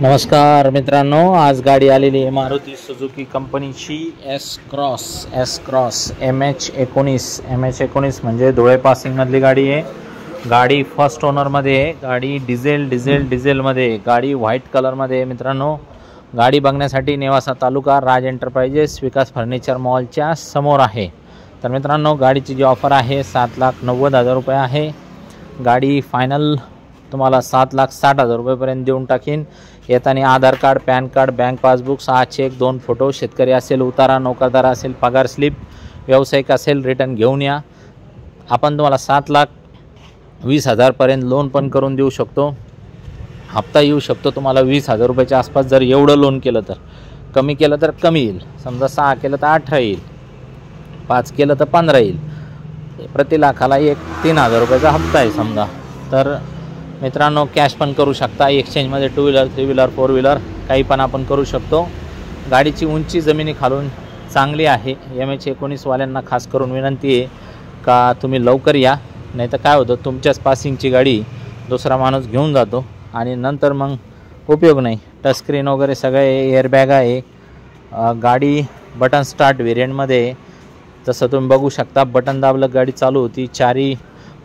नमस्कार मित्रांनो, आज गाडी आलेली आहे मारुती सुझुकी कंपनीची एस क्रॉस MH19 म्हणजे धुळे पासिंगमधली गाडी आहे। गाडी फर्स्ट ओनरमध्ये आहे। गाडी डिझेलमध्ये, गाडी व्हाईट कलरमध्ये आहे। मित्रांनो, गाडी बघण्यासाठी नेवासा तालुका राज एंटरप्राइजेस विकास फर्निचर मॉलच्या समोर आहे। तर मित्रांनो, गाडीची जी ऑफर आहे 7,90,000 रुपये आहे। गाडी फायनल तुम्हाला 7,60,000 रुपयेपर्यंत देऊन टाकीन। येताना Aadhaar card, pan card, bank passbook, 6 cheque, 2 photo, शेतकरी असेल उतारा, नोकरदार असेल पगार स्लिप, व्यावसायिक असेल रिटर्न घेऊन या। आपण तुम्हाला 7,20,000 पर्यंत लोन पण करून देऊ शकतो। हप्ता येऊ शकतो तुम्हाला 20,000 रुपयाच्या आसपास। जर एवढं लोन केलं तर, कमी केलं तर कमी येईल। समजा 6 केलं तर 18 येईल, 5 केलं तर 15 येईल। प्रति लाखाला 3,000 रुपयाचा हप्ता आहे समजा। तर मित्रांनो, कॅश पण करू शकता। एक्सचेंजमध्ये 2 व्हीलर, 3 व्हीलर, 4 व्हीलर काही पण आपण करू शकतो। गाडीची उंची जमिनी खालून चांगली आहे। MH19 वाल्यांना खास करून विनंती आहे का तुम्ही लवकर या, नाही तर काय होतं, तुमच्याच पासिंगची गाडी दुसरा माणूस घेऊन जातो आणि नंतर मग उपयोग नाही। टच स्क्रीन वगैरे सगळे, एअरबॅग आहे। गाडी बटन स्टार्ट व्हेरियंटमध्ये, जसं तुम्ही बघू शकता बटन दाबलं गाडी चालू होती। 4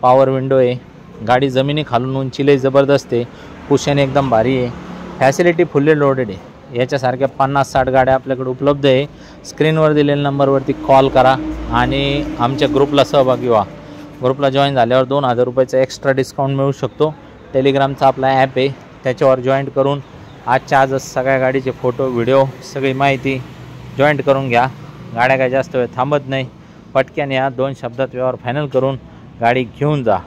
पॉवर विंडो आहे। गाडी जमिनी खालून उंचीला जबरदस्त आहे। कुशन एकदम भारी आहे। फॅसिलिटी फुल्ली लोडेड आहे। याच्यासारख्या 50-60 गाड्या आपल्याकडे उपलब्ध आहे। स्क्रीनवर दिलेल्या नंबरवरती कॉल करा आणि आमच्या ग्रुपला सहभागी व्हा। ग्रुपला जॉईन झाल्यावर 2,000 रुपयाचा एक्स्ट्रा डिस्काउंट मिळू शकतो। टेलिग्रामचा आपला ॲप आहे, त्याच्यावर जॉईंट करून आजच्या आजच सगळ्या गाडीचे फोटो, व्हिडिओ, सगळी माहिती जॉईंट करून घ्या। गाड्या काय जास्त वेळ थांबत नाही, पटक्यान या, 2 शब्दात व्यवहार फायनल करून गाडी घेऊन जा।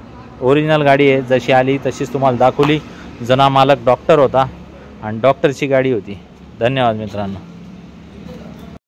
ओरिजिनल गाडी आहे, जशी आली तशीच तुम्हाला दाखवली। जुना मालक डॉक्टर होता आणि डॉक्टरची गाडी होती। धन्यवाद मित्रांनो।